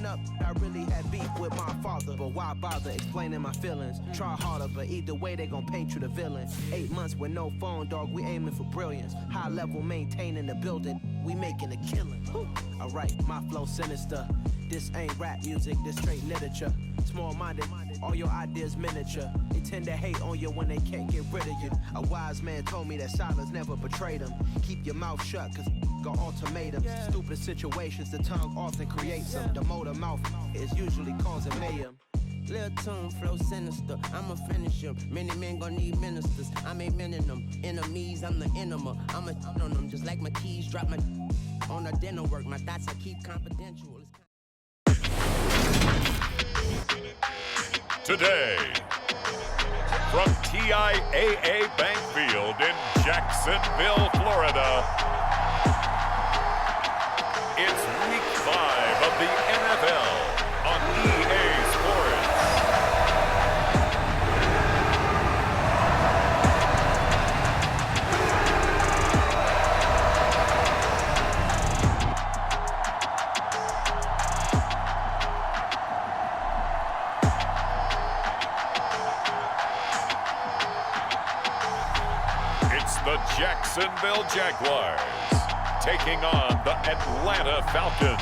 up, I really had beef with my father. But why bother explaining my feelings? Try harder, but either way they gon' paint you the villain. 8 months with no phone, dog, we aiming for brilliance. High level maintaining the building, we making a killing. Alright, my flow sinister. This ain't rap music, this straight literature. Small-minded, all your ideas miniature. They tend to hate on you when they can't get rid of you. A wise man told me that silence never betrayed him. Keep your mouth shut, cause got ultimatums. Stupid situations, the tongue often creates them. The motor mouth is usually causing mayhem. Lil' tune, flow sinister, I'ma finish him. Many men gon' need ministers, I'm a men in them. Enemies, I'm the enema. I'm on them, just like my keys, drop my on a dinner work. My thoughts I keep confidential. Today, from TIAA Bank Field in Jacksonville, Florida, it's Week 5 of the NFL on EA Sports. The Jacksonville Jaguars taking on the Atlanta Falcons.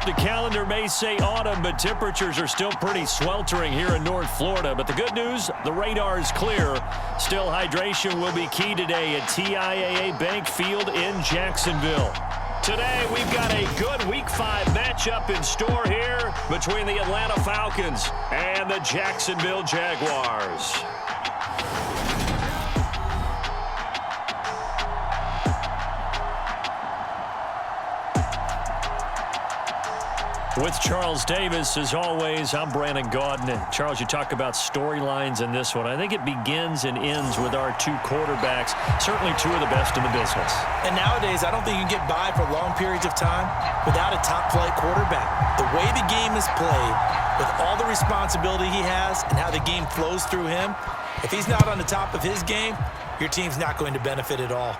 The calendar may say autumn, but temperatures are still pretty sweltering here in North Florida. But the good news, the radar is clear. Still, hydration will be key today at TIAA Bank Field in Jacksonville. Today, we've got a good Week 5 matchup in store here between the Atlanta Falcons and the Jacksonville Jaguars. With Charles Davis, as always, I'm Brandon Gaudin. And Charles, you talk about storylines in this one. I think it begins and ends with our two quarterbacks, certainly two of the best in the business. And nowadays, I don't think you can get by for long periods of time without a top-flight quarterback. The way the game is played, with all the responsibility he has and how the game flows through him, if he's not on the top of his game, your team's not going to benefit at all.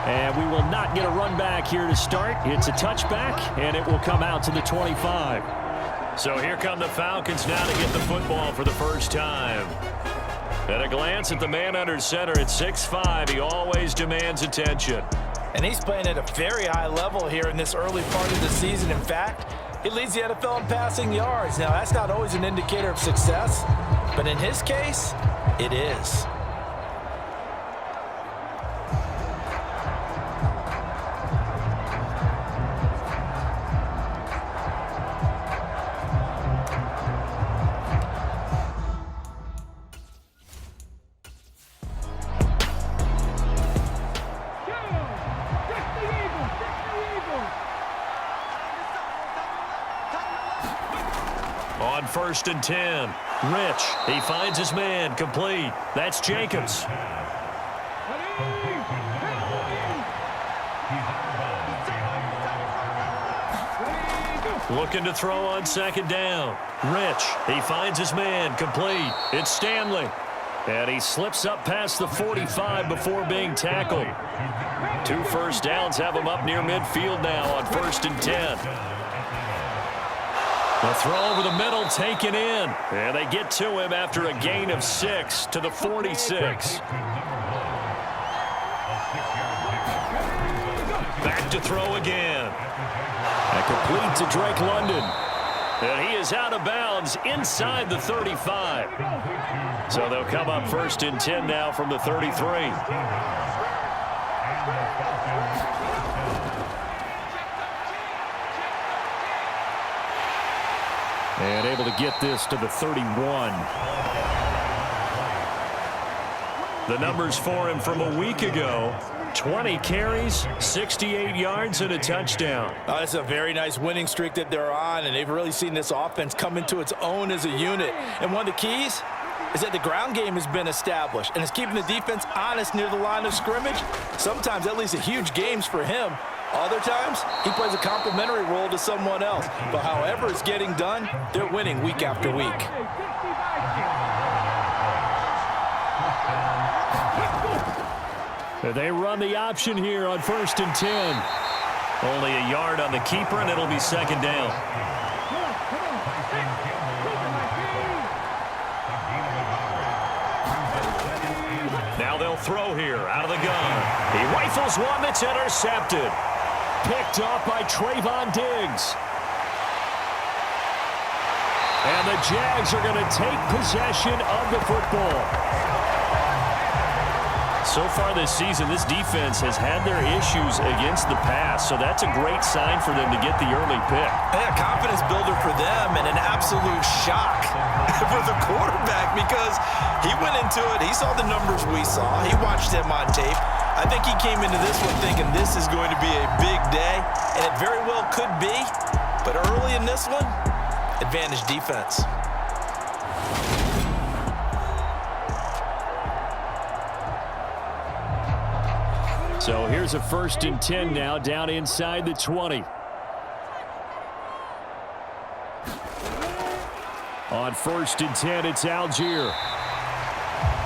And we will not get a run back here to start. It's a touchback, and it will come out to the 25. So here come the Falcons now to get the football for the first time. At a glance at the man under center at 6'5", he always demands attention. And he's playing at a very high level here in this early part of the season. In fact, he leads the NFL in passing yards. Now, that's not always an indicator of success, but in his case, it is. On 1st and 10, Rich, he finds his man, complete. That's Jacobs. Looking to throw on 2nd down. Rich, he finds his man, complete. It's Stanley. And he slips up past the 45 before being tackled. 2 first downs have him up near midfield now on 1st and 10. The throw over the middle taken in. And they get to him after a gain of 6 to the 46. Back to throw again. And complete to Drake London. And he is out of bounds inside the 35. So they'll come up 1st and 10 now from the 33. And able to get this to the 31. The numbers for him from a week ago: 20 carries, 68 yards, and a touchdown. It's a very nice winning streak that they're on, and they've really seen this offense come into its own as a unit. And one of the keys is that the ground game has been established, and it's keeping the defense honest near the line of scrimmage. Sometimes that leads to huge games for him. Other times, he plays a complementary role to someone else. But however it's getting done, they're winning week after week. They run the option here on 1st and 10. Only a yard on the keeper, and it'll be 2nd down. Now they'll throw here out of the gun. He rifles one that's intercepted. Picked off by Trayvon Diggs. And the Jags are going to take possession of the football. So far this season, this defense has had their issues against the pass, so that's a great sign for them to get the early pick. Yeah, confidence builder for them and an absolute shock for the quarterback because he went into it. He saw the numbers we saw. He watched them on tape. I think he came into this one thinking this is going to be a big day, and it very well could be. But early in this one, advantage defense. So here's a 1st and 10 now, down inside the 20. On 1st and 10, it's Algier.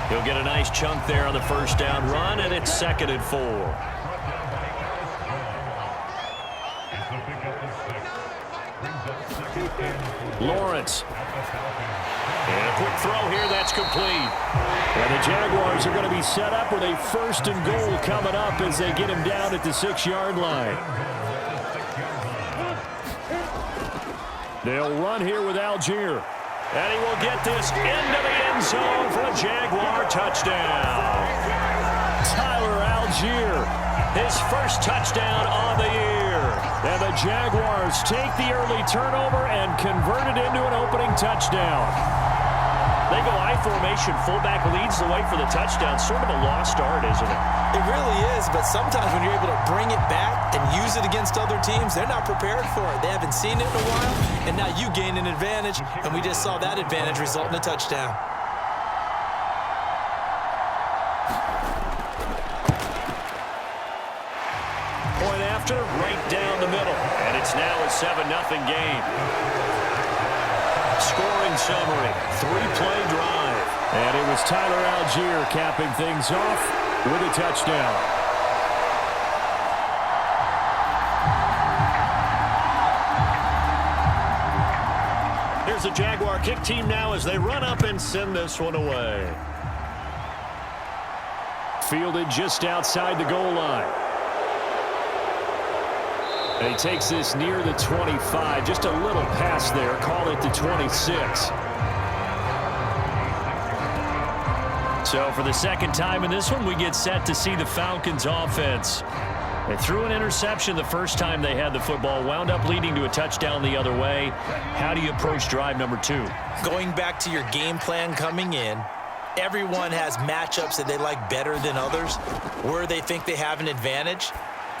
He'll get a nice chunk there on the 1st down run, and it's 2nd and 4. Lawrence. And a quick throw here, that's complete. And the Jaguars are going to be set up with a 1st and goal coming up as they get him down at the 6-yard line. They'll run here with Algier. And he will get this into the end zone for a Jaguar touchdown. Tyler Algier, his first touchdown on the year. And the Jaguars take the early turnover and convert it into an opening touchdown. They go I formation, fullback leads the way for the touchdown. Sort of a lost art, isn't it? It really is, but sometimes when you're able to bring it back and use it against other teams, they're not prepared for it. They haven't seen it in a while, and now you gain an advantage, and we just saw that advantage result in a touchdown. Point after, right down the middle, and it's now a 7-0 game. Scoring summary, 3-play drive. And it was Tyler Algier capping things off with a touchdown. Here's the Jaguar kick team now as they run up and send this one away. Fielded just outside the goal line. And he takes this near the 25. Just a little pass there. Call it the 26. So for the 2nd time in this one, we get set to see the Falcons offense. They threw an interception the first time they had the football, wound up leading to a touchdown the other way. How do you approach drive number 2? Going back to your game plan coming in, everyone has matchups that they like better than others, where they think they have an advantage.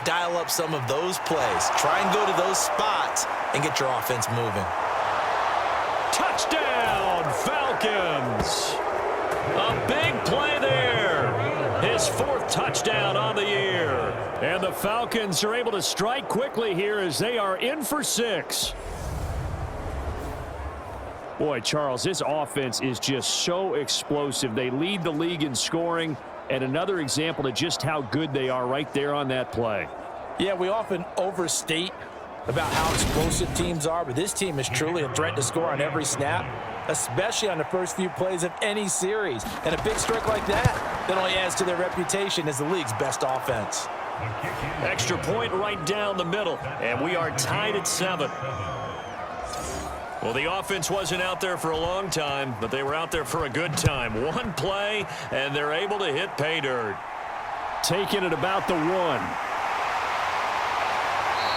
Dial up some of those plays. Try and go to those spots and get your offense moving. Touchdown, Falcons! A big play there. His 4th touchdown on the year. And the Falcons are able to strike quickly here as they are in for 6. Boy, Charles, this offense is just so explosive. They lead the league in scoring. And another example of just how good they are right there on that play. Yeah, we often overstate about how explosive teams are, but this team is truly a threat to score on every snap, especially on the first few plays of any series. And a big strike like that only adds to their reputation as the league's best offense. Extra point right down the middle, and we are tied at 7. Well, the offense wasn't out there for a long time, but they were out there for a good time. One play, and they're able to hit pay dirt. Taking it about the 1.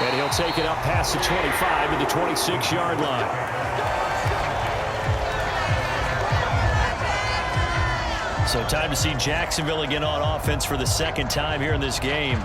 And he'll take it up past the 25 to the 26-yard line. So time to see Jacksonville again on offense for the 2nd time here in this game.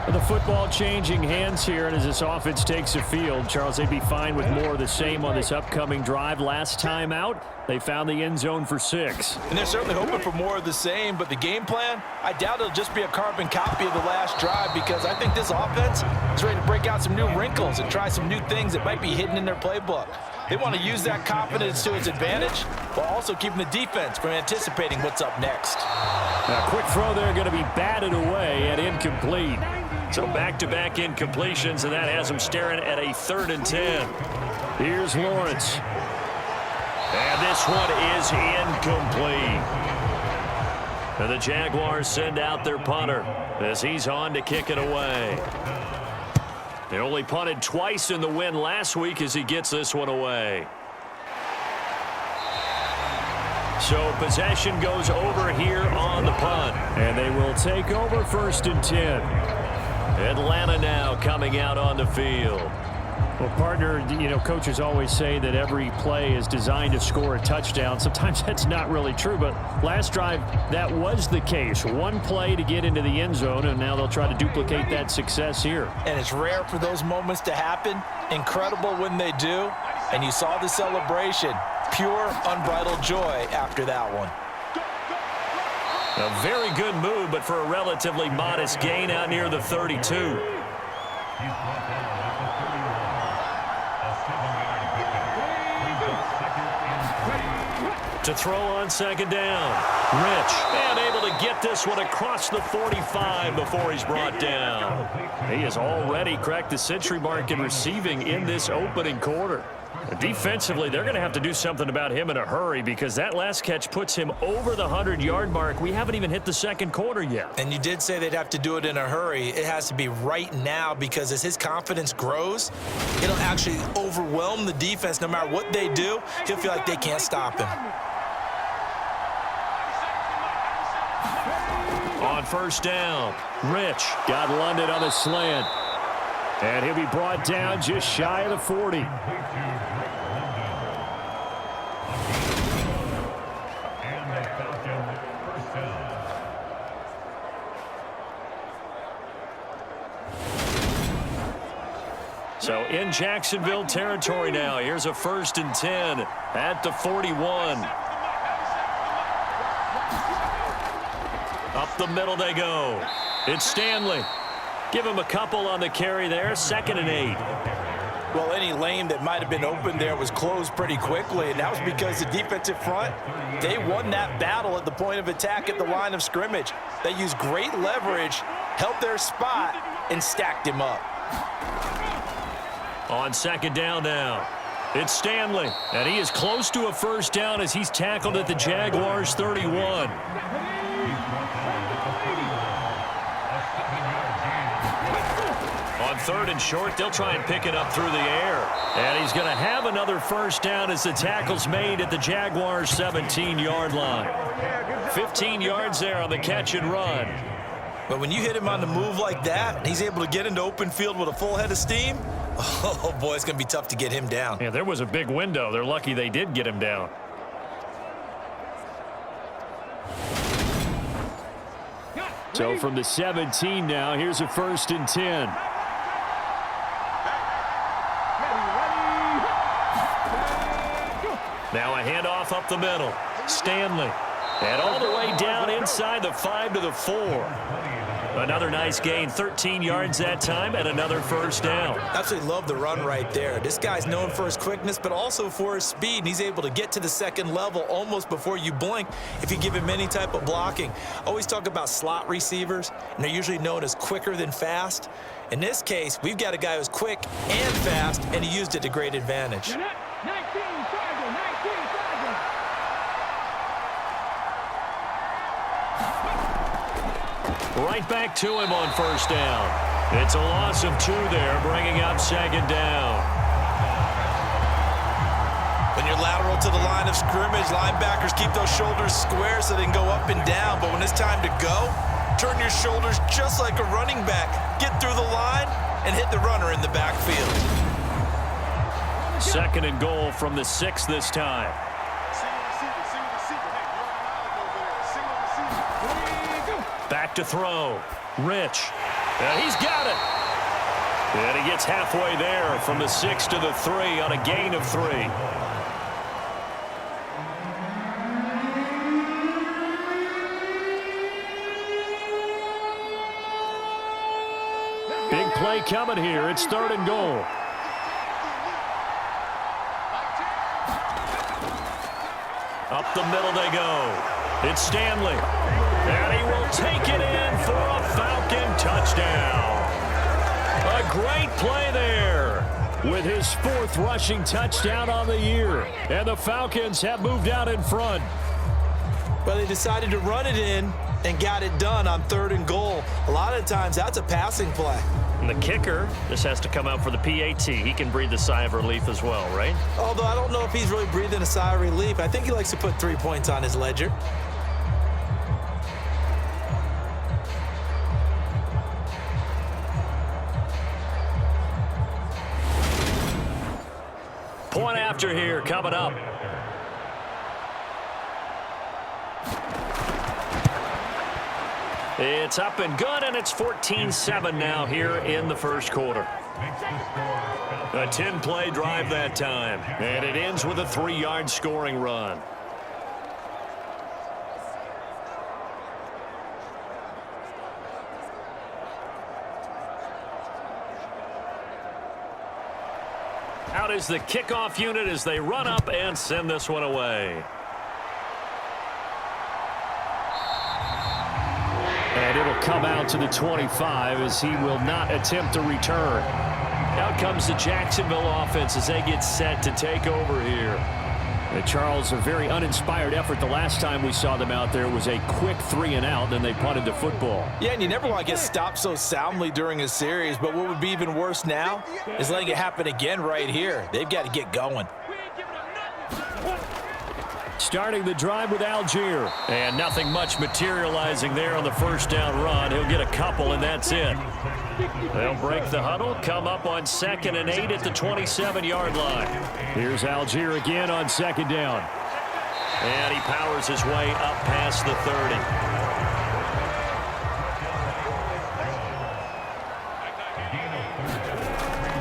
The football changing hands here, and as this offense takes the field, Charles, they'd be fine with more of the same on this upcoming drive. Last time out, they found the end zone for 6. And they're certainly hoping for more of the same, but the game plan, I doubt it'll just be a carbon copy of the last drive, because I think this offense is ready to break out some new wrinkles and try some new things that might be hidden in their playbook. They want to use that confidence to its advantage while also keeping the defense from anticipating what's up next. A quick throw there going to be batted away and incomplete. So back-to-back incompletions, and that has them staring at a 3rd and 10. Here's Lawrence. And this one is incomplete. And the Jaguars send out their punter as he's on to kick it away. They only punted twice in the win last week as he gets this one away. So possession goes over here on the punt. And they will take over 1st and 10. Atlanta now coming out on the field. Well, partner, coaches always say that every play is designed to score a touchdown. Sometimes that's not really true, but last drive, that was the case. One play to get into the end zone, and now they'll try to duplicate that success here. And it's rare for those moments to happen. Incredible when they do. And you saw the celebration. Pure, unbridled joy after that one. A very good move, but for a relatively modest gain out near the 32. To throw on 2nd down. Rich, and able to get this one across the 45 before he's brought down. He has already cracked the century mark in receiving in this opening quarter. Defensively, they're going to have to do something about him in a hurry because that last catch puts him over the 100-yard mark. We haven't even hit the 2nd quarter yet. And you did say they'd have to do it in a hurry. It has to be right now because as his confidence grows, it'll actually overwhelm the defense. No matter what they do, he'll feel like they can't stop him. On 1st down, Rich got London on a slant. And he'll be brought down just shy of the 40. So in Jacksonville territory now. Here's a 1st and 10 at the 41. Up the middle they go. It's Stanley. Give him a couple on the carry there. 2nd and 8. Well, any lane that might have been open there was closed pretty quickly, and that was because the defensive front, they won that battle at the point of attack at the line of scrimmage. They used great leverage, held their spot, and stacked him up. On 2nd down now, it's Stanley, and he is close to a 1st down as he's tackled at the Jaguars 31. On 3rd and short, they'll try and pick it up through the air. And he's going to have another 1st down as the tackle's made at the Jaguars' 17-yard line. 15 yards there on the catch and run. But when you hit him on the move like that, and he's able to get into open field with a full head of steam, oh boy, it's going to be tough to get him down. Yeah, there was a big window. They're lucky they did get him down. So from the 17 now, here's a 1st and 10. Now a handoff up the middle. Stanley. And all the way down inside the 5 to the 4. Another nice gain, 13 yards that time, and another 1st down. Absolutely love the run right there. This guy's known for his quickness, but also for his speed, and he's able to get to the 2nd level almost before you blink if you give him any type of blocking. Always talk about slot receivers, and they're usually known as quicker than fast. In this case, we've got a guy who's quick and fast, and he used it to great advantage. Right back to him on 1st down. It's a loss of 2 there, bringing up 2nd down. When you're lateral to the line of scrimmage, linebackers keep those shoulders square so they can go up and down. But when it's time to go, turn your shoulders just like a running back. Get through the line and hit the runner in the backfield. 2nd and goal from the 6 this time. Back to throw. Rich. And he's got it. And he gets halfway there from the 6 to the 3 on a gain of 3. Big play coming here. It's 3rd and goal. Up the middle they go. It's Stanley. And he will take it in for a Falcon touchdown. A great play there with his 4th rushing touchdown on the year. And the Falcons have moved out in front. Well, they decided to run it in and got it done on 3rd and goal. A lot of times, that's a passing play. And the kicker just has to come out for the PAT. He can breathe a sigh of relief as well, right? Although I don't know if he's really breathing a sigh of relief. I think he likes to put 3 points on his ledger. Point after here coming up. It's up and good, and it's 14-7 now here in the first quarter. A 10-play drive that time, and it ends with a 3-yard scoring run. Out is the kickoff unit as they run up and send this one away. And it'll come out to the 25 as he will not attempt to return. Out comes the Jacksonville offense as they get set to take over here. And Charles, a very uninspired effort. The last time we saw them out there was a quick 3-and-out, then they punted the football. Yeah, and you never want to get stopped so soundly during a series, but what would be even worse now is letting it happen again right here. They've got to get going. Starting the drive with Algier. And nothing much materializing there on the first down run. He'll get a couple, and that's it. They'll break the huddle, come up on 2nd and 8 at the 27-yard line. Here's Algier again on 2nd down. And he powers his way up past the 30.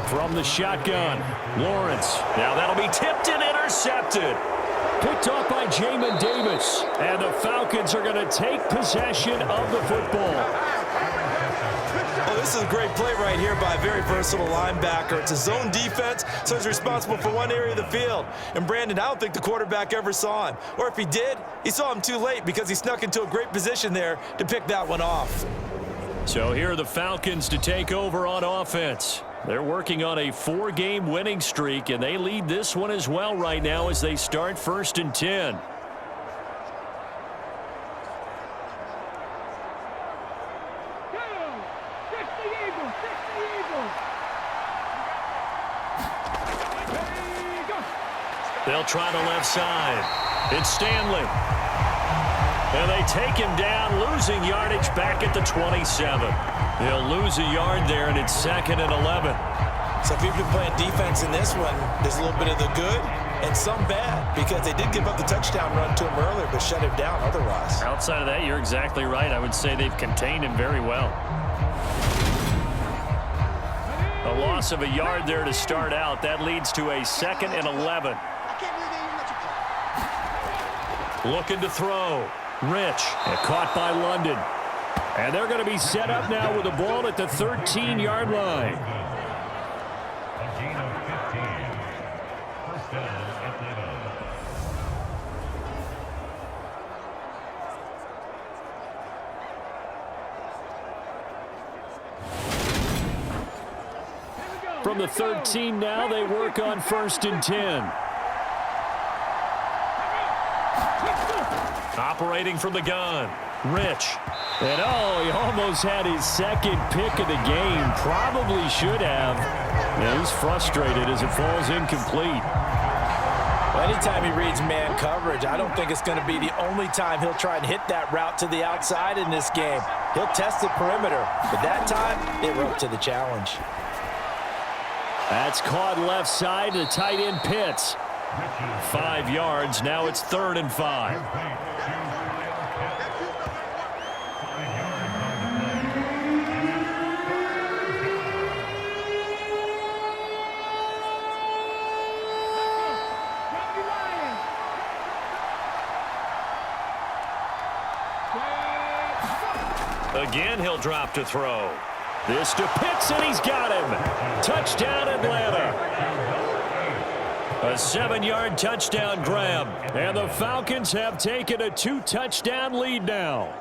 From the shotgun, Lawrence. Now that'll be tipped and intercepted. Picked off by Jamin Davis. And the Falcons are going to take possession of the football. Oh, this is a great play right here by a very versatile linebacker. It's a zone defense, so he's responsible for one area of the field. And Brandon, I don't think the quarterback ever saw him. Or if he did, he saw him too late because he snuck into a great position there to pick that one off. So here are the Falcons to take over on offense. They're working on a 4-game winning streak, and they lead this one as well right now as they start 1st and 10. They'll try the left side. It's Stanley. And they take him down, losing yardage back at the 27. He'll lose a yard there, and it's 2nd and 11. So if you've been playing defense in this one, there's a little bit of the good and some bad because they did give up the touchdown run to him earlier but shut him down otherwise. Outside of that, you're exactly right. I would say they've contained him very well. A loss of a yard there to start out. That leads to a 2nd and 11. Looking to throw. Rich. And caught by London. And they're going to be set up now with the ball at the 13-yard line. From the 13 now, they work on 1st and 10. Operating from the gun. Rich. And he almost had his 2nd pick of the game. Probably should have. Yeah, he's frustrated as it falls incomplete. Well, anytime he reads man coverage, I don't think it's going to be the only time he'll try and hit that route to the outside in this game. He'll test the perimeter, but that time, it went to the challenge. That's caught left side. The tight end Pitts. 5 yards. Now it's 3rd and 5. Again, he'll drop to throw. This to Pitts, and he's got him. Touchdown, Atlanta. A 7-yard touchdown grab. And the Falcons have taken a 2-touchdown lead now.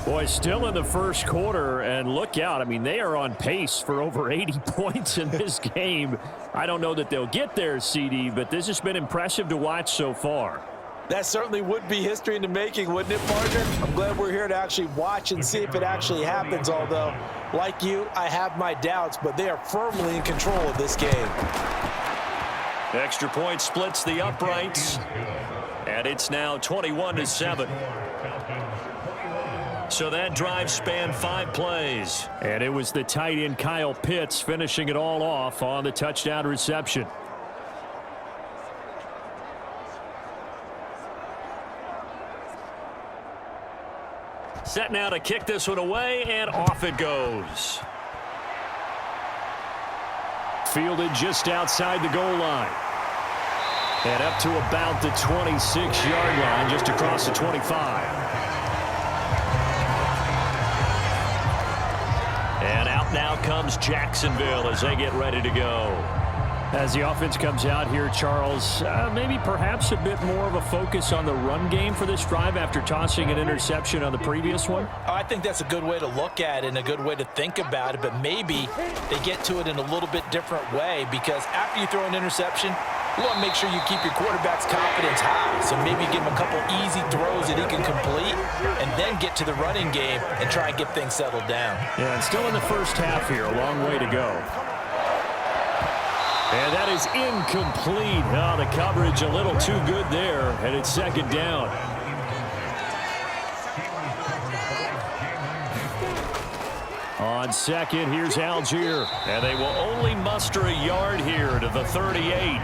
Boy, still in the first quarter, and look out. I mean, they are on pace for over 80 points in this game. I don't know that they'll get there, CD, but this has been impressive to watch so far. That certainly would be history in the making, wouldn't it, partner? I'm glad we're here to actually watch and see if it actually happens, although, like you, I have my doubts, but they are firmly in control of this game. Extra point splits the uprights, and it's now 21-7. So that drive spanned 5 plays. And it was the tight end Kyle Pitts finishing it all off on the touchdown reception. Set now to kick this one away, and off it goes. Fielded just outside the goal line. And up to about the 26-yard line, just across the 25. And out now comes Jacksonville as they get ready to go. As the offense comes out here, Charles, maybe perhaps a bit more of a focus on the run game for this drive after tossing an interception on the previous one? I think that's a good way to look at it and a good way to think about it, but maybe they get to it in a little bit different way, because after you throw an interception, you want to make sure you keep your quarterback's confidence high. So maybe give him a couple easy throws that he can complete and then get to the running game and try and get things settled down. Yeah, and still in the first half here, a long way to go. And that is incomplete. Oh, the coverage a little too good there, and it's second down. On second, here's Algier. And they will only muster a yard here to the 38.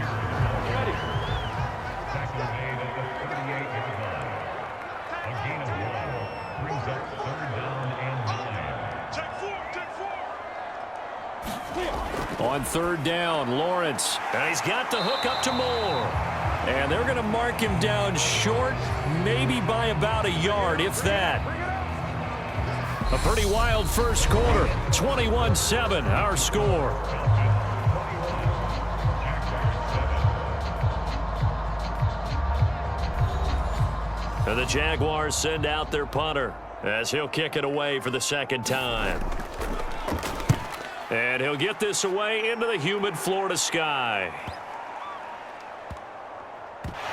On third down, Lawrence. And he's got the hook up to Moore. And they're going to mark him down short, maybe by about a yard, if that. A pretty wild first quarter. 21-7, our score. And the Jaguars send out their punter as he'll kick it away for the second time. And he'll get this away into the humid Florida sky.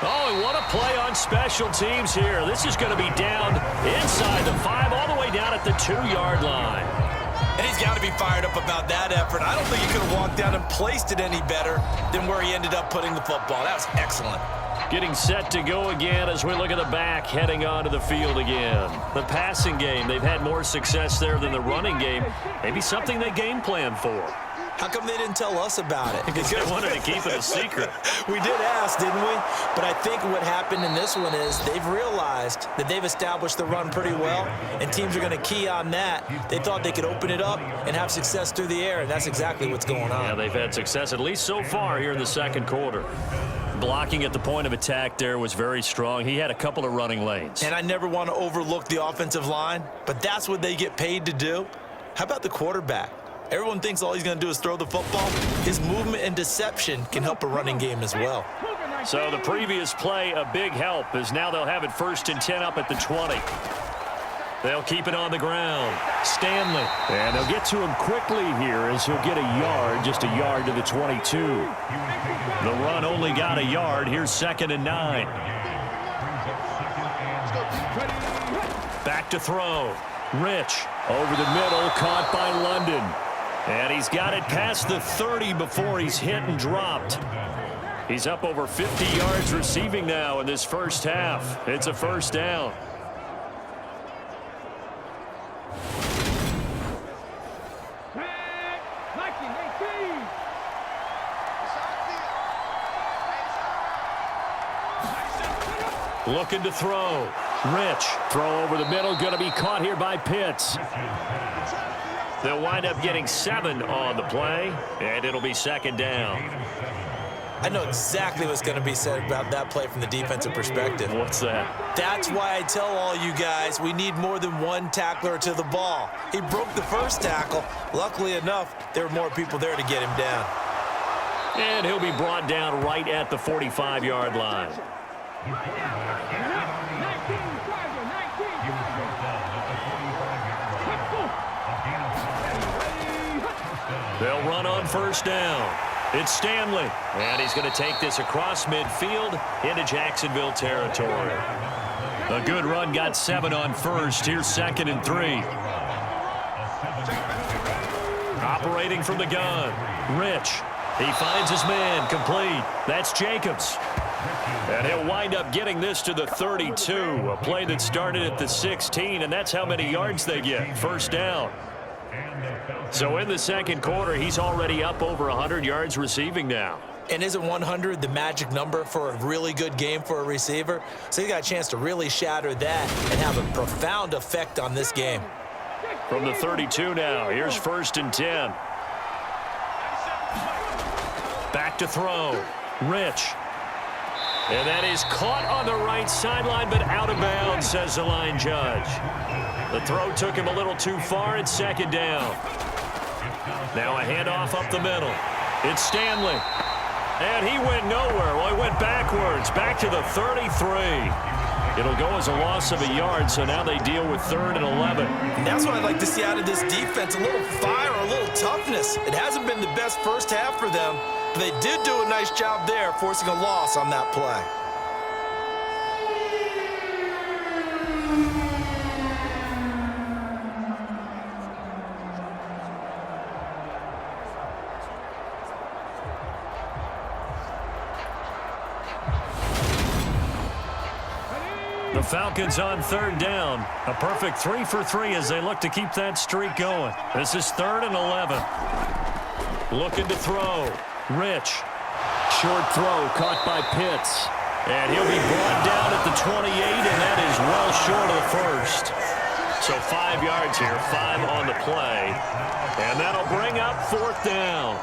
Oh, and what a play on special teams here. This is going to be down inside the 5, all the way down at the 2-yard line. And he's got to be fired up about that effort. I don't think he could have walked down and placed it any better than where he ended up putting the football. That was excellent. Getting set to go again as we look at the back, heading onto the field again. The passing game, they've had more success there than the running game. Maybe something they game plan for. How come they didn't tell us about it? Because they wanted to keep it a secret. We did ask, didn't we? But I think what happened in this one is they've realized that they've established the run pretty well, and teams are going to key on that. They thought they could open it up and have success through the air, and that's exactly what's going on. Yeah, they've had success, at least so far, here in the second quarter. Blocking at the point of attack there was very strong. He had a couple of running lanes. And I never want to overlook the offensive line, but that's what they get paid to do. How about the quarterback? Everyone thinks all he's going to do is throw the football. His movement and deception can help a running game as well. So the previous play, a big help, as now they'll have it 1st and 10 up at the 20. They'll keep it on the ground. Stanley. And they'll get to him quickly here as he'll get a yard, just a yard to the 22. The run only got a yard. Here's 2nd and 9. Back to throw. Rich. Over the middle, caught by London. And he's got it past the 30 before he's hit and dropped. He's up over 50 yards receiving now in this first half. It's a first down. Looking to throw. Rich. Throw over the middle, going to be caught here by Pitts. They'll wind up getting 7 on the play, and it'll be 2nd down. I know exactly what's going to be said about that play from the defensive perspective. What's that? That's why I tell all you guys we need more than one tackler to the ball. He broke the first tackle. Luckily enough, there were more people there to get him down. And he'll be brought down right at the 45-yard line. They'll run on first down. It's Stanley. And he's going to take this across midfield into Jacksonville territory. A good run, got 7 on first. Here's 2nd and 3. Operating from the gun. Rich. He finds his man. Complete. That's Jacobs. And he'll wind up getting this to the 32. A play that started at the 16, and that's how many yards they get. First down. So in the second quarter, he's already up over 100 yards receiving now. And isn't 100 the magic number for a really good game for a receiver? So he got a chance to really shatter that and have a profound effect on this game. From the 32 now, here's 1st and 10. Back to throw. Rich. And that is caught on the right sideline, but out of bounds, says the line judge. The throw took him a little too far. It's 2nd down. Now a handoff up the middle. It's Stanley. And he went nowhere. Well, he went backwards, back to the 33. It'll go as a loss of a yard, so now they deal with 3rd and 11. And that's what I'd like to see out of this defense, a little fire, a little toughness. It hasn't been the best first half for them, but they did do a nice job there, forcing a loss on that play. The Falcons on 3rd down. A perfect 3 for 3 as they look to keep that streak going. This is 3rd and 11. Looking to throw. Rich. Short throw caught by Pitts. And he'll be brought down at the 28, and that is well short of the first. So 5 yards here, 5 on the play. And that'll bring up 4th down.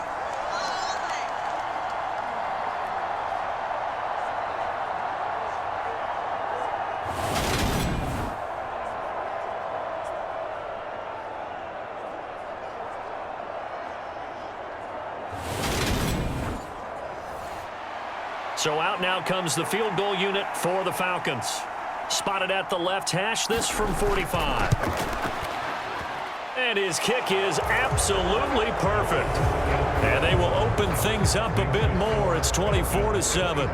So out now comes the field goal unit for the Falcons. Spotted at the left hash, this from 45. And his kick is absolutely perfect. And they will open things up a bit more. It's 24-7.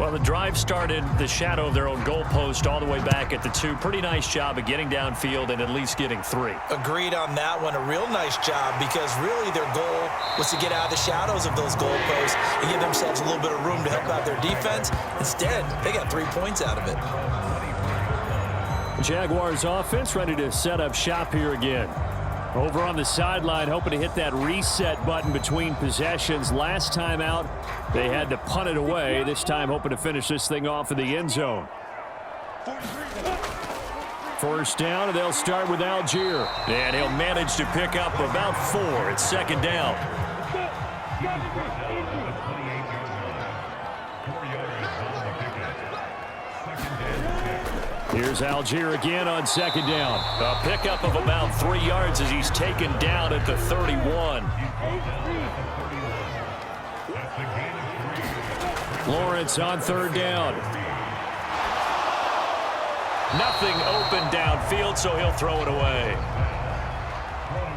Well, the drive started the shadow of their own goalpost all the way back at the 2. Pretty nice job of getting downfield and at least getting 3. Agreed on that one. A real nice job because really their goal was to get out of the shadows of those goalposts and give themselves a little bit of room to help out their defense. Instead, they got 3 points out of it. Jaguars offense ready to set up shop here again. Over on the sideline, hoping to hit that reset button between possessions. Last time out, they had to punt it away. This time, hoping to finish this thing off in the end zone. First down, and they'll start with Algier. And he'll manage to pick up about 4. It's 2nd down. Here's Algier again on 2nd down. A pickup of about 3 yards as he's taken down at the 31. Lawrence on 3rd down. Nothing open downfield, so he'll throw it away.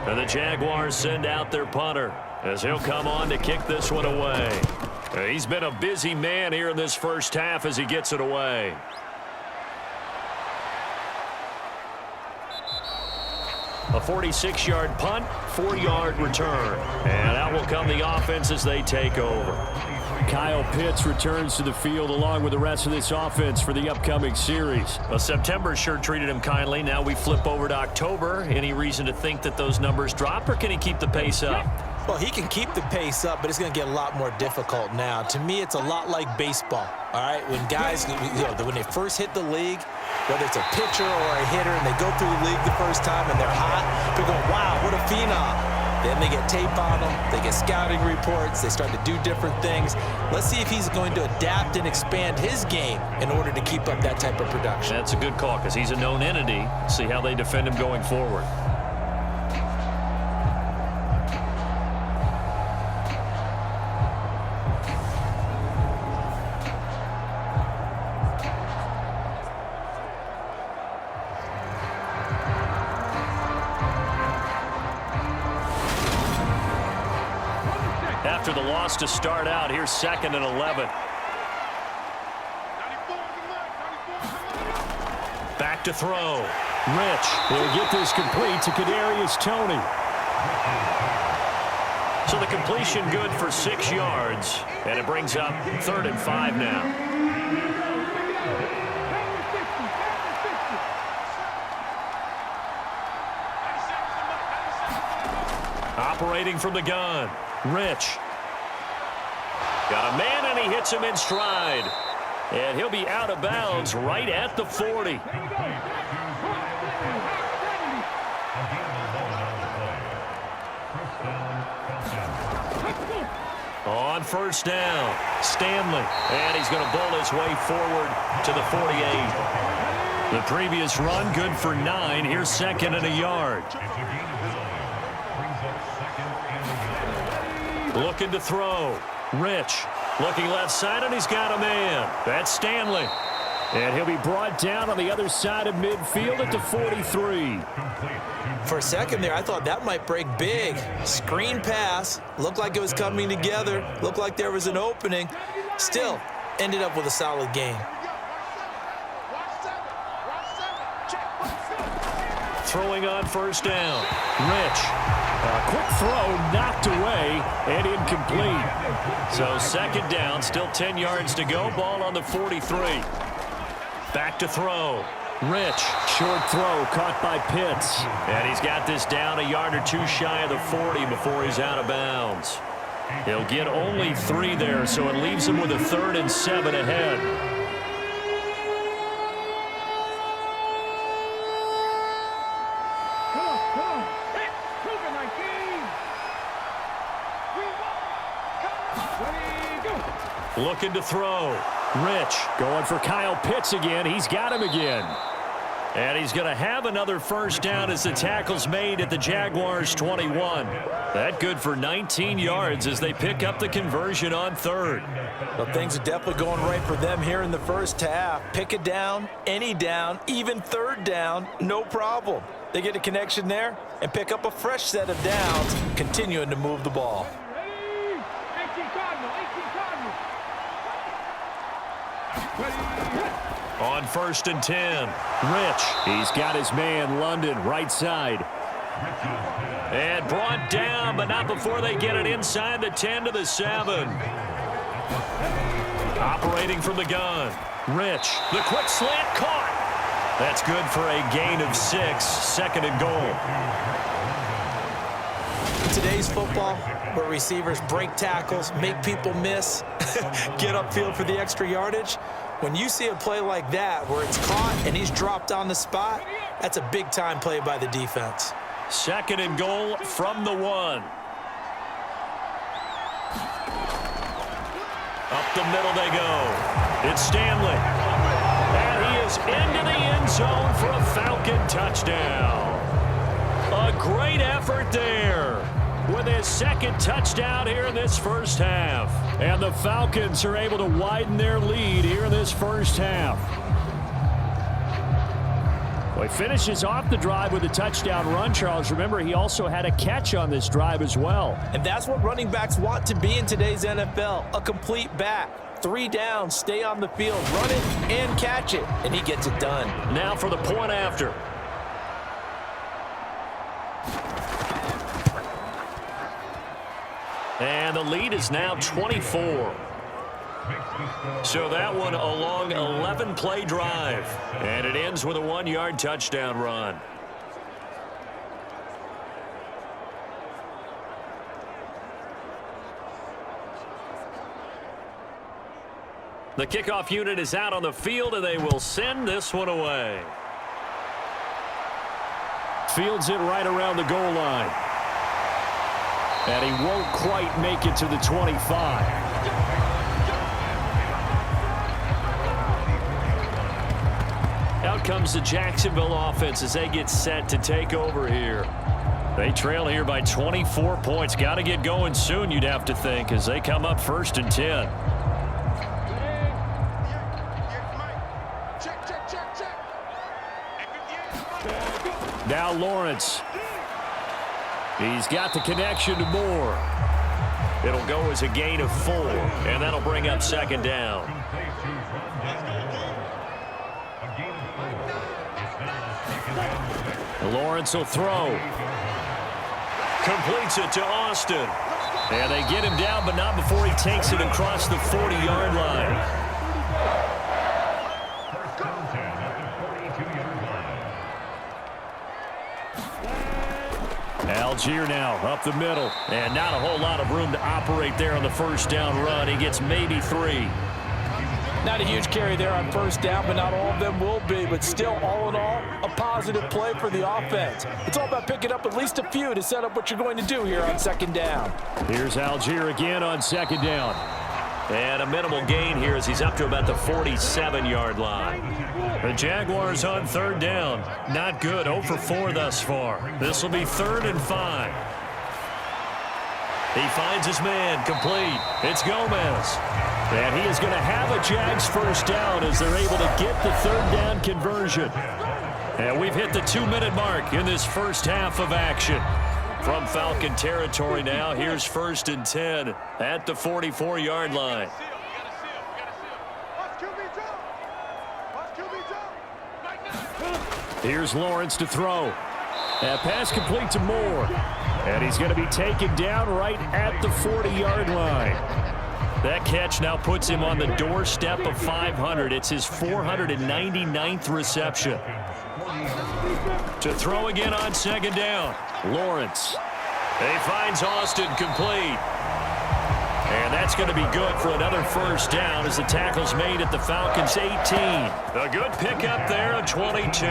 And the Jaguars send out their punter as he'll come on to kick this one away. He's been a busy man here in this first half as he gets it away. A 46-yard punt, 4-yard return. And out will come the offense as they take over. Kyle Pitts returns to the field along with the rest of this offense for the upcoming series. Well, September sure treated him kindly. Now we flip over to October. Any reason to think that those numbers drop, or can he keep the pace up? Well, he can keep the pace up, but it's going to get a lot more difficult now. To me, it's a lot like baseball, all right? When guys, when they first hit the league, whether it's a pitcher or a hitter, and they go through the league the first time and they're hot, they're going, wow, what a phenom. Then they get tape on them, they get scouting reports, they start to do different things. Let's see if he's going to adapt and expand his game in order to keep up that type of production. That's a good call because he's a known entity. See how they defend him going forward. after the loss to start out. Here's 2nd and 11. Back to throw. Rich will get this complete to Kadarius Toney. So the completion good for 6 yards, and it brings up 3rd and 5 now. Operating from the gun, Rich. Got a man, and he hits him in stride. And he'll be out of bounds right at the 40. On 1st down, Stanley. And he's going to bowl his way forward to the 48. The previous run good for 9. Here's 2nd and a yard. Looking to throw. Rich. Looking left side, and he's got a man. That's Stanley. And he'll be brought down on the other side of midfield at the 43. For a second there, I thought that might break big. Screen pass. Looked like it was coming together. Looked like there was an opening. Still, ended up with a solid gain. Throwing on 1st down. Rich. A quick throw knocked away and incomplete. So 2nd down, still 10 yards to go. Ball on the 43. Back to throw. Rich. Short throw caught by Pitts. And he's got this down a yard or 2 shy of the 40 before he's out of bounds. He'll get only 3 there, so it leaves him with a 3rd and 7 ahead. Looking to throw. Rich going for Kyle Pitts again. He's got him again. And he's going to have another 1st down as the tackle's made at the Jaguars 21. That good for 19 yards as they pick up the conversion on 3rd. Well, things are definitely going right for them here in the 1st half. Pick a down, any down, even 3rd down, no problem. They get a connection there and pick up a fresh set of downs, continuing to move the ball. On 1st and 10, Rich. He's got his man, London, right side. And brought down, but not before they get it inside the 10 to the 7. Operating from the gun, Rich. The quick slant caught. That's good for a gain of 6, 2nd and goal. Today's football, where receivers break tackles, make people miss, get upfield for the extra yardage. When you see a play like that where it's caught and he's dropped on the spot, that's a big-time play by the defense. 2nd and goal from the 1. Up the middle they go. It's Stanley. And he is into the end zone for a Falcon touchdown. A great effort there with his 2nd touchdown here in this 1st half. And the Falcons are able to widen their lead here in this 1st half. Well, he finishes off the drive with a touchdown run, Charles. Remember, he also had a catch on this drive as well. And that's what running backs want to be in today's NFL, a complete back. 3 down, stay on the field, run it and catch it, and he gets it done. Now for the point after. And the lead is now 24. So that one a long 11-play drive. And it ends with a 1-yard touchdown run. The kickoff unit is out on the field, and they will send this one away. Fields it right around the goal line. And he won't quite make it to the 25. Out comes the Jacksonville offense as they get set to take over here. They trail here by 24 points. Got to get going soon, you'd have to think, as they come up 1st and 10. Now Lawrence. He's got the connection to Moore. It'll go as a gain of 4, and that'll bring up second down. Lawrence will throw. Completes it to Austin. And they get him down, but not before he takes it across the 40-yard line. Algier now up the middle, and not a whole lot of room to operate there on the first down run. He gets maybe 3. Not a huge carry there on first down, but not all of them will be. But still, all in all, a positive play for the offense. It's all about picking up at least a few to set up what you're going to do here on second down. Here's Algier again on second down. And a minimal gain here as he's up to about the 47-yard line. The Jaguars on third down. Not good. 0 for 4 thus far. This will be 3rd and 5. He finds his man complete. It's Gomez. And he is going to have a Jags first down as they're able to get the third down conversion. And we've hit the 2-minute mark in this first half of action. From Falcon territory now, here's 1st and 10 at the 44-yard line. Here's Lawrence to throw. That pass complete to Moore. And he's going to be taken down right at the 40-yard line. That catch now puts him on the doorstep of 500. It's his 499th reception. To throw again on second down. Lawrence. He finds Austin complete. And that's going to be good for another first down as the tackle's made at the Falcons' 18. A good pickup there of 22.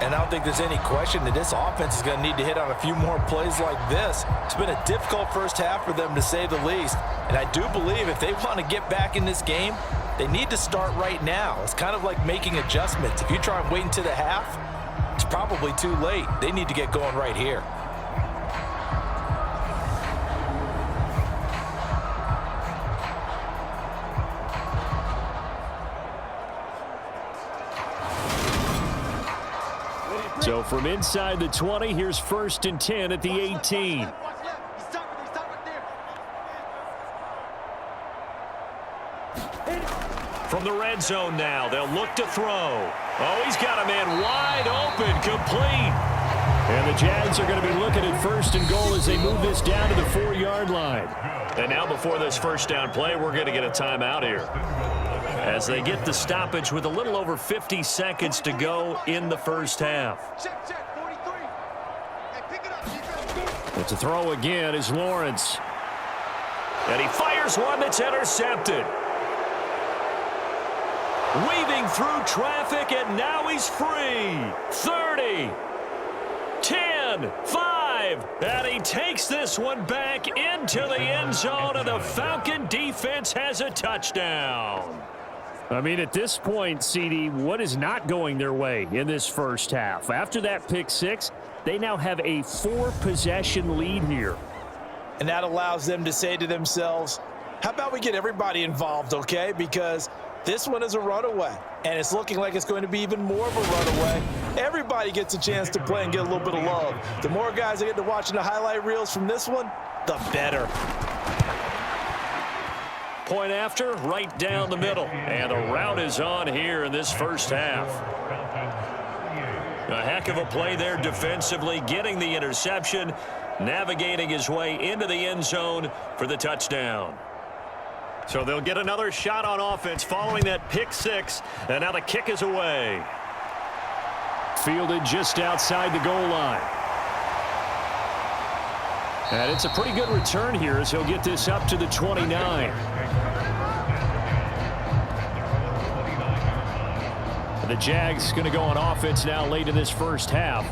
And I don't think there's any question that this offense is going to need to hit on a few more plays like this. It's been a difficult first half for them, to say the least. And I do believe if they want to get back in this game, they need to start right now. It's kind of like making adjustments. If you try and wait until the half, it's probably too late. They need to get going right here. So from inside the 20, here's 1st and 10 at the 18. From the red zone now, they'll look to throw. Oh, he's got a man wide open, complete. And the Jags are going to be looking at 1st and goal as they move this down to the 4-yard line. And now before this first down play, we're going to get a timeout here, as they get the stoppage with a little over 50 seconds to go in the first half. But to throw again is Lawrence. And he fires one that's intercepted. Weaving through traffic, and now he's free. 30, 10, 5, and he takes this one back into the end zone, and the Falcon defense has a touchdown. I mean, at this point, CD, what is not going their way in this first half? After that pick 6, they now have a 4-possession lead here. And that allows them to say to themselves, how about we get everybody involved, okay? Because this one is a runaway, and it's looking like it's going to be even more of a runaway. Everybody gets a chance to play and get a little bit of love. The more guys that get to watching the highlight reels from this one, the better. Point after, right down the middle. And the route is on here in this first half. A heck of a play there defensively, getting the interception, navigating his way into the end zone for the touchdown. So they'll get another shot on offense following that pick 6, and now the kick is away. Fielded just outside the goal line. And it's a pretty good return here as he'll get this up to the 29. The Jags going to go on offense now late in this first half.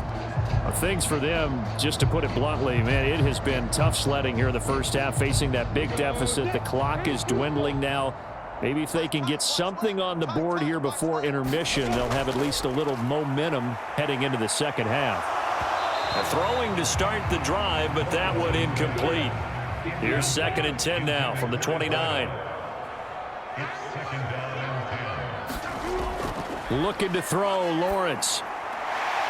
Things for them, just to put it bluntly, man, it has been tough sledding here in the first half, facing that big deficit. The clock is dwindling now. Maybe if they can get something on the board here before intermission, they'll have at least a little momentum heading into the second half. Throwing to start the drive, but that one incomplete. Here's 2nd and 10 now from the 29. Looking to throw, Lawrence.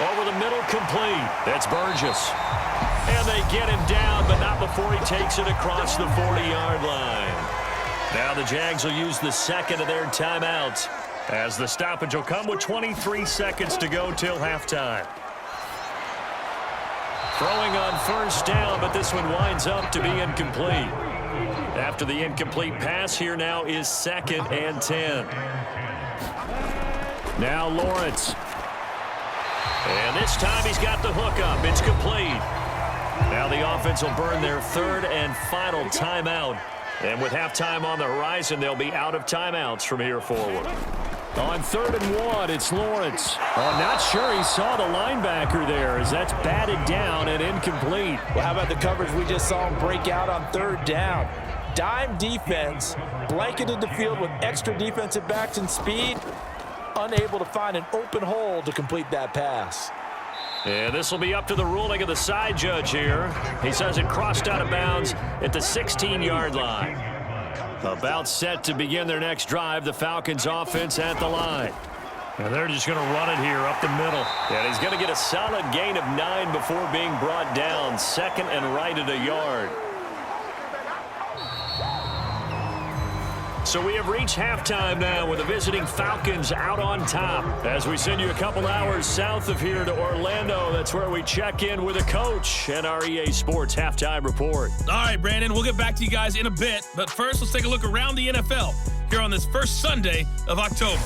Over the middle, complete. That's Burgess. And they get him down, but not before he takes it across the 40-yard line. Now the Jags will use the second of their timeouts, as the stoppage will come with 23 seconds to go till halftime. Throwing on first down, but this one winds up to be incomplete. After the incomplete pass, here now is 2nd and 10. Now Lawrence. And this time he's got the hook up. It's complete. Now the offense will burn their 3rd and final timeout. And with halftime on the horizon, they'll be out of timeouts from here forward. On 3rd and 1, it's Lawrence. Oh, not sure he saw the linebacker there, as that's batted down and incomplete. Well, how about the coverage we just saw him break out on 3rd down? Dime defense, blanketed the field with extra defensive backs and speed, unable to find an open hole to complete that pass. And this will be up to the ruling of the side judge here. He says it crossed out of bounds at the 16-yard line. About set to begin their next drive, the Falcons offense at the line. And they're just going to run it here up the middle. And he's going to get a solid gain of 9 before being brought down. 2nd and right at a yard. So we have reached halftime now with the visiting Falcons out on top. As we send you a couple hours south of here to Orlando, that's where we check in with a coach and our EA Sports halftime report. All right, Brandon, we'll get back to you guys in a bit. But first, let's take a look around the NFL here on this first Sunday of October.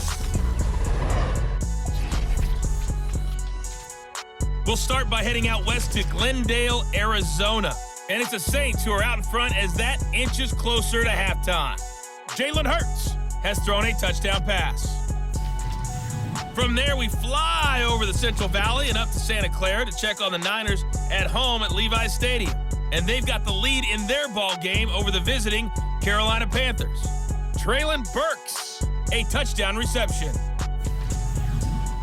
We'll start by heading out west to Glendale, Arizona. And it's the Saints who are out in front as that inches closer to halftime. Jalen Hurts has thrown a touchdown pass. From there, we fly over the Central Valley and up to Santa Clara to check on the Niners at home at Levi's Stadium. And they've got the lead in their ball game over the visiting Carolina Panthers. Treylon Burks, a touchdown reception.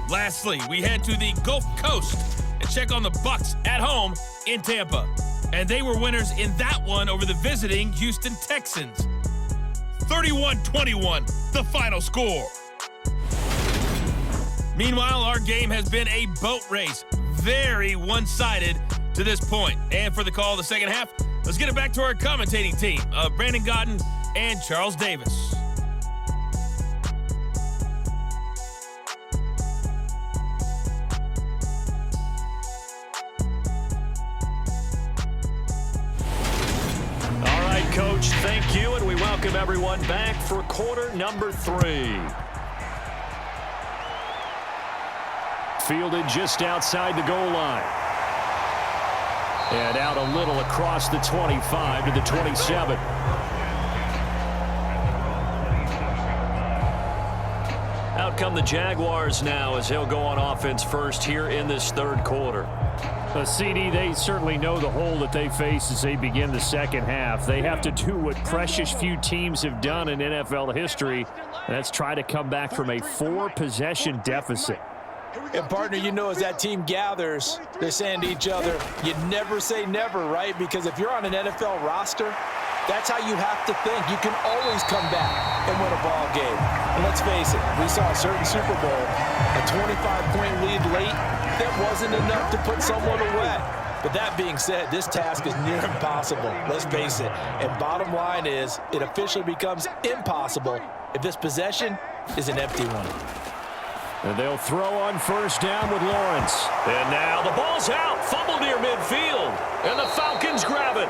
Lastly, we head to the Gulf Coast and check on the Bucs at home in Tampa. And they were winners in that one over the visiting Houston Texans. 31-21, the final score. Meanwhile, our game has been a boat race. Very one-sided to this point. And for the call of the second half, let's get it back to our commentating team of Brandon Godden and Charles Davis. Coach, thank you, and we welcome everyone back for quarter number 3. Fielded just outside the goal line. And out a little across the 25 to the 27. Out come the Jaguars now as they'll go on offense first here in this 3rd quarter. CD, they certainly know the hole that they face as they begin the second half. They have to do what precious few teams have done in NFL history, and that's try to come back from a 4-possession deficit. And, partner, you know, as that team gathers, they're saying to each other, you never say never, right? Because if you're on an NFL roster, that's how you have to think. You can always come back and win a ball game. And let's face it, we saw a certain Super Bowl, a 25-point lead late, that wasn't enough to put someone away. But that being said, this task is near impossible. Let's face it. And bottom line is, it officially becomes impossible if this possession is an empty one. And they'll throw on first down with Lawrence. And now the ball's out. Fumble near midfield. And the Falcons grab it.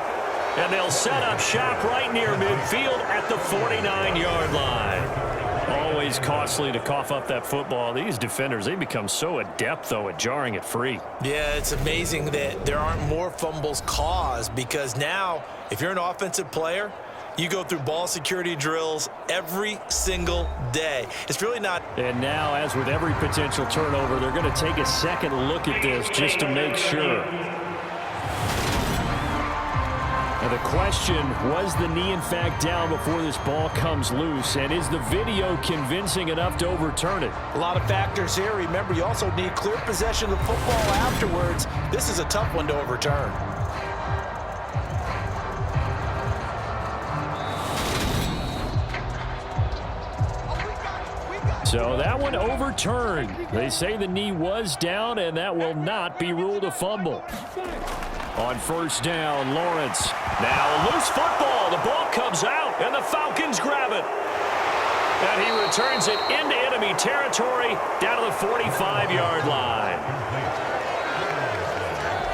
And they'll set up shop right near midfield at the 49-yard line. Always costly to cough up that football. These defenders, they become so adept, though, at jarring it free. Yeah, it's amazing that there aren't more fumbles caused, because now, if you're an offensive player, you go through ball security drills every single day. It's really not. And now, as with every potential turnover, they're going to take a second look at this just to make sure. Now the question, was the knee in fact down before this ball comes loose? And is the video convincing enough to overturn it? A lot of factors here. Remember, you also need clear possession of the football afterwards. This is a tough one to overturn. So that one overturned. They say the knee was down, and that will not be ruled a fumble. On first down, Lawrence. Now a loose football. The ball comes out, and the Falcons grab it. And he returns it into enemy territory down to the 45-yard line.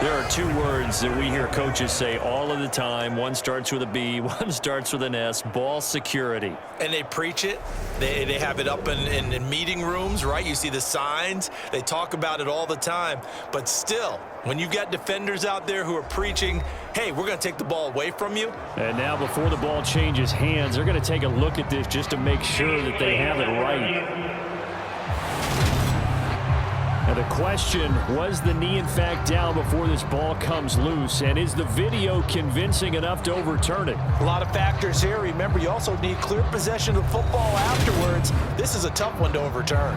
There are two words that we hear coaches say all of the time. One starts with a B, one starts with an S, ball security. And they preach it. They have it up in meeting rooms, right? You see the signs. They talk about it all the time. But still, when you've got defenders out there who are preaching, hey, we're going to take the ball away from you. And now before the ball changes hands, they're going to take a look at this just to make sure that they have it right. Now the question, was the knee in fact down before this ball comes loose? And is the video convincing enough to overturn it? A lot of factors here. Remember, you also need clear possession of the football afterwards. This is a tough one to overturn.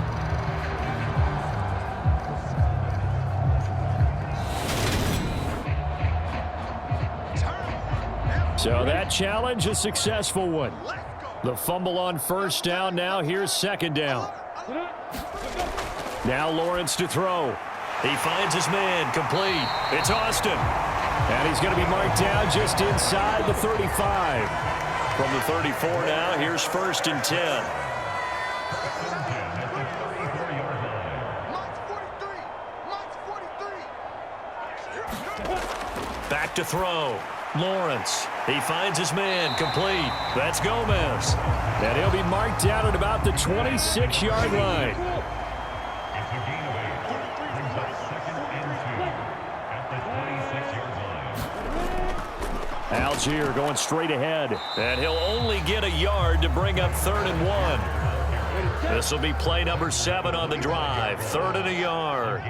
So that challenge, a successful one. The fumble on first down. Now here's second down. Now Lawrence to throw. He finds his man, complete. It's Austin. And he's going to be marked down just inside the 35. From the 34 now, here's first and 10. Back to throw. Lawrence. He finds his man, complete. That's Gomez. And he'll be marked down at about the 26-yard line. Algier going straight ahead. And he'll only get a yard to bring up 3rd and 1. This will be play number 7 on the drive. 3rd and a yard.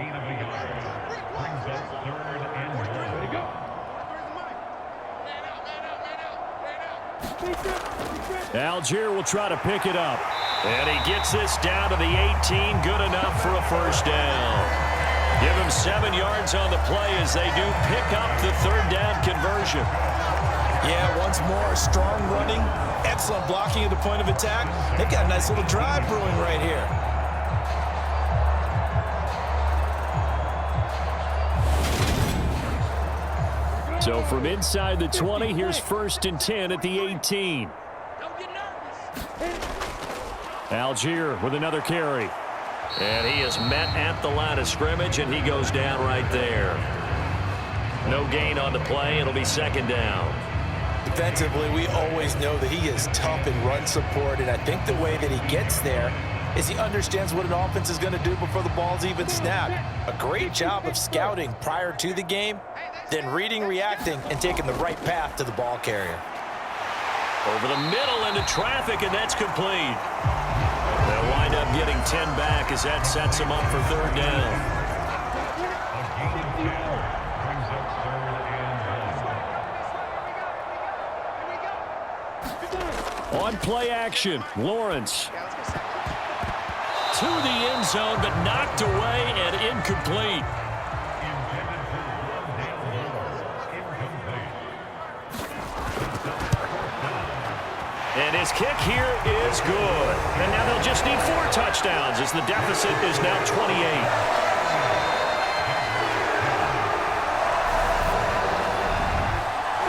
Algier will try to pick it up. And he gets this down to the 18. Good enough for a first down. Give him 7 yards on the play as they do pick up the 3rd down conversion. Yeah, once more, strong running, excellent blocking at the point of attack. They've got a nice little drive brewing right here. So from inside the 20, here's first and 10 at the 18. Algier with another carry. And he is met at the line of scrimmage, and he goes down right there. No gain on the play. It'll be second down. Defensively, we always know that he is tough in run support, and I think the way that he gets there is he understands what an offense is going to do before the ball's even snapped. A great job of scouting prior to the game, then reading, reacting, and taking the right path to the ball carrier. Over the middle into traffic, and that's complete. They'll wind up getting 10 back as that sets them up for 3rd down. On play action, Lawrence. To the end zone, but knocked away and incomplete. And his kick here is good. And now they'll just need 4 touchdowns as the deficit is now 28.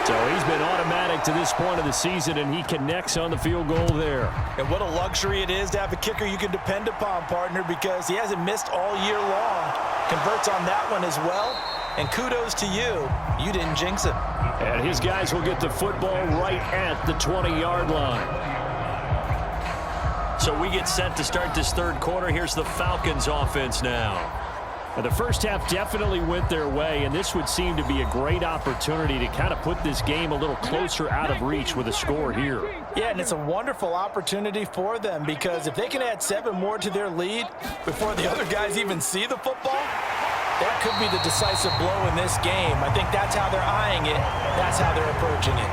So he's been automatic to this point of the season, and he connects on the field goal there. And what a luxury it is to have a kicker you can depend upon, partner, because he hasn't missed all year long. Converts on that one as well. And kudos to you. You didn't jinx it. And his guys will get the football right at the 20-yard line. So we get set to start this 3rd quarter. Here's the Falcons offense now. The first half definitely went their way, and this would seem to be a great opportunity to kind of put this game a little closer out of reach with a score here. Yeah, and it's a wonderful opportunity for them because if they can add 7 more to their lead before the other guys even see the football, that could be the decisive blow in this game. I think that's how they're eyeing it. That's how they're approaching it.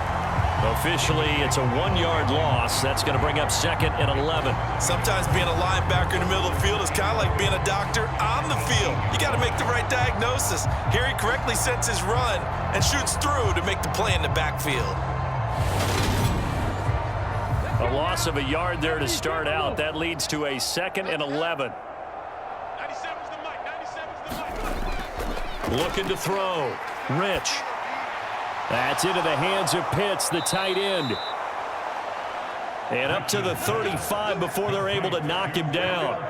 Officially, it's a 1-yard loss. That's going to bring up 2nd and 11. Sometimes being a linebacker in the middle of the field is kind of like being a doctor on the field. You got to make the right diagnosis. Here he correctly sets his run and shoots through to make the play in the backfield. A loss of a yard there to start out. That leads to a 2nd and 11. Looking to throw. Rich. That's into the hands of Pitts, the tight end. And up to the 35 before they're able to knock him down.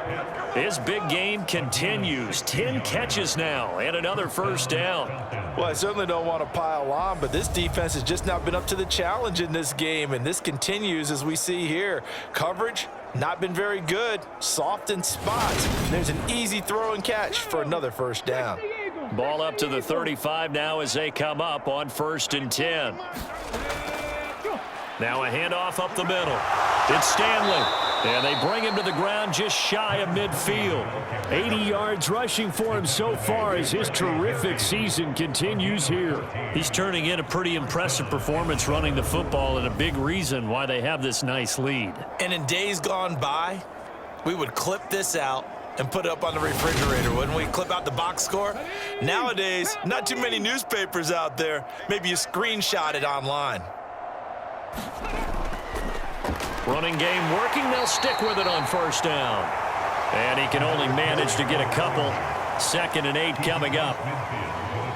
His big game continues. 10 catches now and another first down. Well, I certainly don't want to pile on, but this defense has just not been up to the challenge in this game, and this continues as we see here. Coverage, not been very good. Soft in spots. There's an easy throw and catch for another first down. Ball up to the 35 now as they come up on 1st and 10. Now a handoff up the middle. It's Stanley. And they bring him to the ground just shy of midfield. 80 yards rushing for him so far as his terrific season continues here. He's turning in a pretty impressive performance running the football, and a big reason why they have this nice lead. And in days gone by, we would clip this out and put it up on the refrigerator, wouldn't we? Clip out the box score. Nowadays, not too many newspapers out there. Maybe you screenshot it online. Running game working. They'll stick with it on 1st down. And he can only manage to get a couple. 2nd and 8 coming up.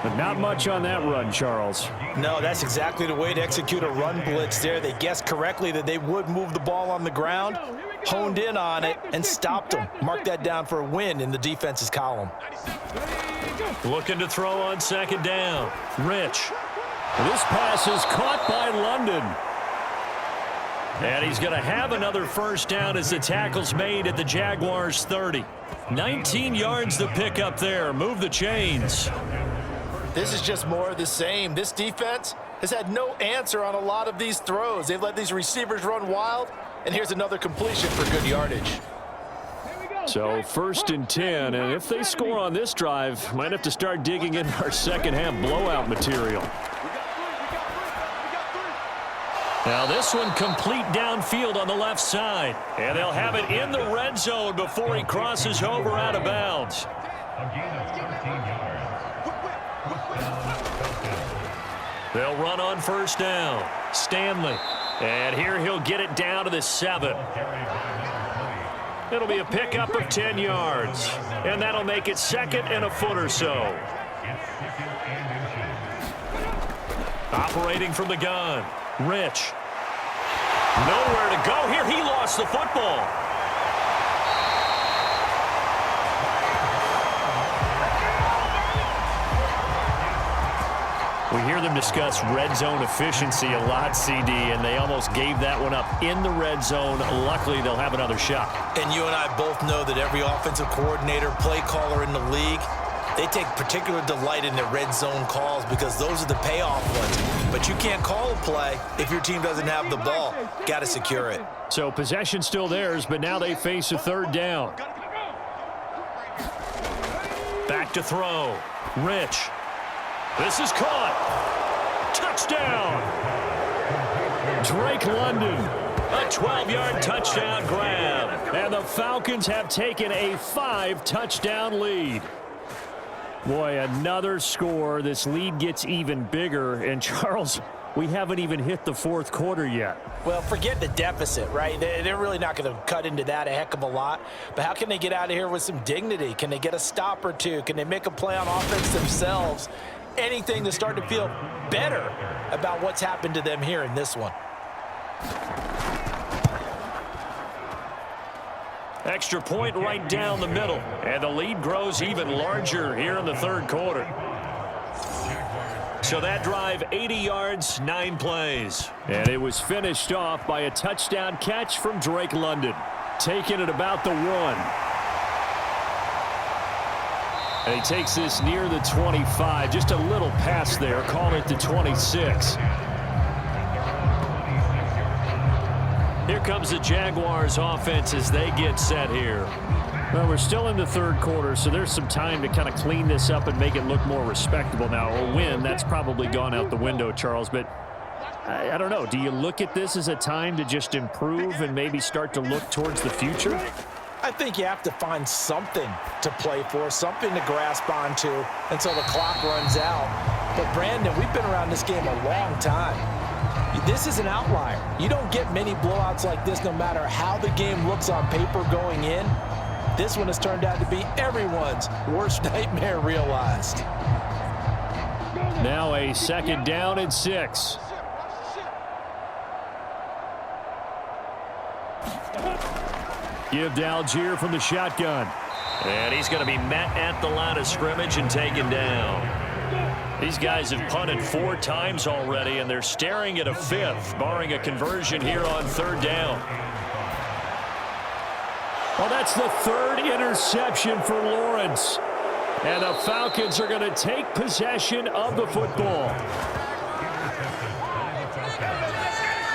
But not much on that run, Charles. No, that's exactly the way to execute a run blitz there. They guessed correctly that they would move the ball on the ground, honed in on it, and stopped them. Mark that down for a win in the defense's column. Looking to throw on 2nd down. Rich. This pass is caught by London. And he's going to have another first down as the tackle's made at the Jaguars 30. 19 yards to pick up there. Move the chains. This is just more of the same. This defense has had no answer on a lot of these throws. They've let these receivers run wild, and here's another completion for good yardage. So 1st and 10, and if they score on this drive, might have to start digging in our second half blowout material. Now this one complete downfield on the left side. And they'll have it in the red zone before he crosses over out of bounds. They'll run on 1st down. Stanley. And here he'll get it down to the 7. It'll be a pickup of 10 yards. And that'll make it 2nd and a foot or so. Operating from the gun. Rich. Nowhere to go here. He lost the football. We hear them discuss red zone efficiency a lot, CD, and they almost gave that one up in the red zone. Luckily, they'll have another shot. And you and I both know that every offensive coordinator, play caller in the league, they take particular delight in their red zone calls because those are the payoff ones. But you can't call a play if your team doesn't have the ball. Got to secure it. So possession still theirs, but now they face a 3rd down. Back to throw. Rich. This is caught. Touchdown. Drake London. A 12-yard touchdown grab. And the Falcons have taken a 5-touchdown lead. Boy, another score. This lead gets even bigger. And, Charles, we haven't even hit the 4th quarter yet. Well, forget the deficit, right? They're really not going to cut into that a heck of a lot. But how can they get out of here with some dignity? Can they get a stop or two? Can they make a play on offense themselves? Anything to start to feel better about what's happened to them here in this one. Extra point right down the middle. And the lead grows even larger here in the 3rd quarter. So that drive, 80 yards, 9 plays. And it was finished off by a touchdown catch from Drake London. Taking it about the 1. And he takes this near the 25. Just a little pass there. Call it the 26. Here comes the Jaguars offense as they get set here. Well, we're still in the 3rd quarter, so there's some time to kind of clean this up and make it look more respectable. Now, a win, that's probably gone out the window, Charles, but I don't know. Do you look at this as a time to just improve and maybe start to look towards the future? I think you have to find something to play for, something to grasp onto until the clock runs out. But, Brandon, we've been around this game a long time. This is an outlier. You don't get many blowouts like this no matter how the game looks on paper going in. This one has turned out to be everyone's worst nightmare realized. Now a 2nd down and 6. Give to Algier from the shotgun. And he's going to be met at the line of scrimmage and taken down. These guys have punted 4 times already, and they're staring at a 5th, barring a conversion here on 3rd down. Well, that's the 3rd interception for Lawrence. And the Falcons are going to take possession of the football.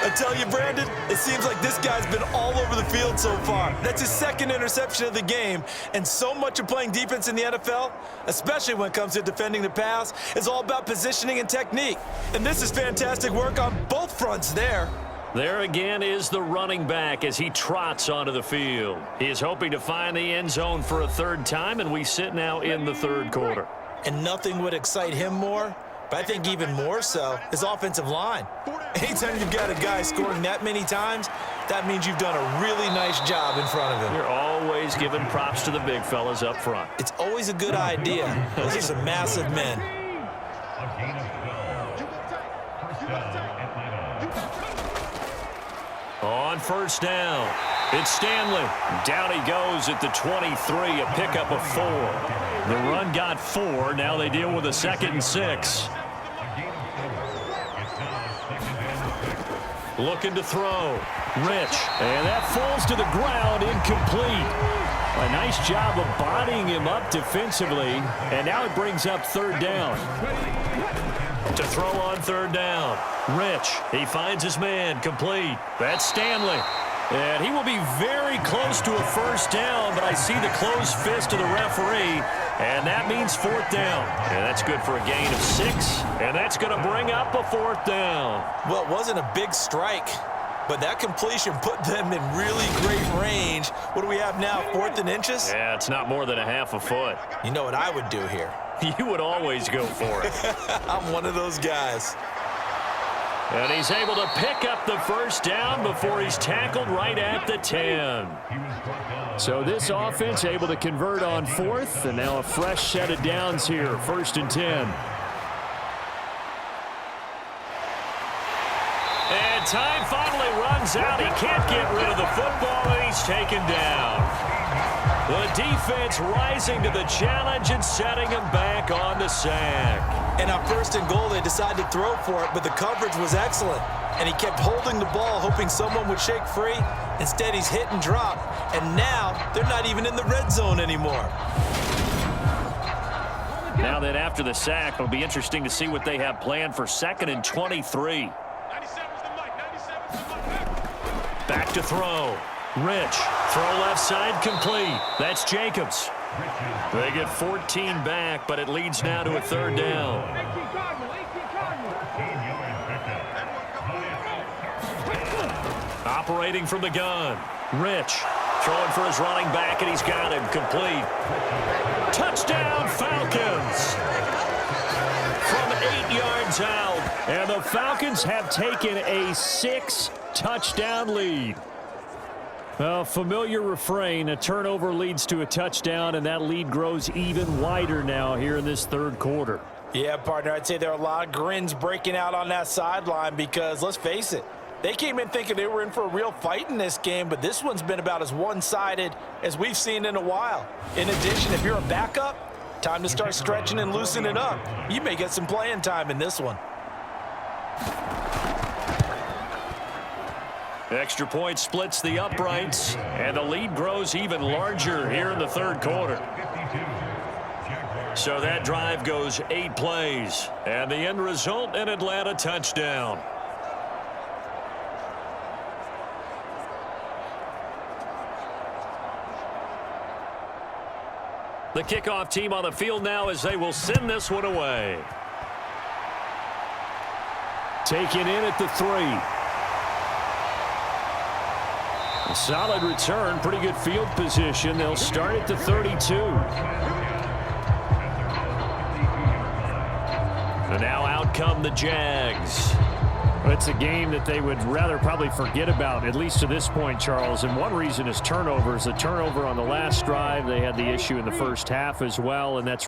I tell you, Brandon, it seems like this guy's been all over the field so far. That's his 2nd interception of the game, and so much of playing defense in the NFL, especially when it comes to defending the pass, is all about positioning and technique. And this is fantastic work on both fronts there. There again is the running back as he trots onto the field. He is hoping to find the end zone for a 3rd time, and we sit now in the 3rd quarter. And nothing would excite him more, but I think even more so, his offensive line. Anytime you've got a guy scoring that many times, that means you've done a really nice job in front of him. You're always giving props to the big fellas up front. It's always a good idea. Those are some massive men. On 1st down, it's Stanley. Down he goes at the 23, a pickup of 4. The run got 4. Now they deal with a 2nd and 6. Looking to throw. Rich. And that falls to the ground, incomplete. A nice job of bodying him up defensively. And now it brings up 3rd down. To throw on 3rd down. Rich. He finds his man. Complete. That's Stanley. And he will be very close to a 1st down, but I see the closed fist of the referee, and that means 4th down. And that's good for a gain of 6, and that's going to bring up a 4th down. Well, it wasn't a big strike, but that completion put them in really great range. What do we have now, 4th and inches? Yeah, it's not more than a half a foot. You know what I would do here? You would always go for it. I'm one of those guys. And he's able to pick up the 1st down before he's tackled right at the 10. So this offense able to convert on 4th, and now a fresh set of downs here, 1st and 10. And time finally runs out. He can't get rid of the football, and he's taken down. The defense rising to the challenge and setting him back on the sack. And on 1st and goal, they decided to throw for it, but the coverage was excellent. And he kept holding the ball, hoping someone would shake free. Instead, he's hit and dropped. And now, they're not even in the red zone anymore. Now that after the sack, it'll be interesting to see what they have planned for 2nd and 23. Back to throw. Rich. Throw left side, complete. That's Jacobs. They get 14 back, but it leads now to a 3rd down. Operating from the gun. Rich. Throwing for his running back, and he's got him. Complete. Touchdown, Falcons! From 8 yards out. And the Falcons have taken a 6-touchdown lead. A familiar refrain, a turnover leads to a touchdown, and that lead grows even wider now here in this 3rd quarter. Yeah, partner, I'd say there are a lot of grins breaking out on that sideline because, let's face it, they came in thinking they were in for a real fight in this game, but this one's been about as one-sided as we've seen in a while. In addition, if you're a backup, time to start stretching and loosening up. You may get some playing time in this one. Extra point splits the uprights, and the lead grows even larger here in the 3rd quarter. So that drive goes 8 plays, and the end result, an Atlanta touchdown. The kickoff team on the field now as they will send this one away. Taken in at the 3. A solid return, pretty good field position. They'll start at the 32. And now out come the Jags. It's a game that they would rather probably forget about, at least to this point, Charles. And one reason is turnovers. A turnover on the last drive. They had the issue in the first half as well, and that's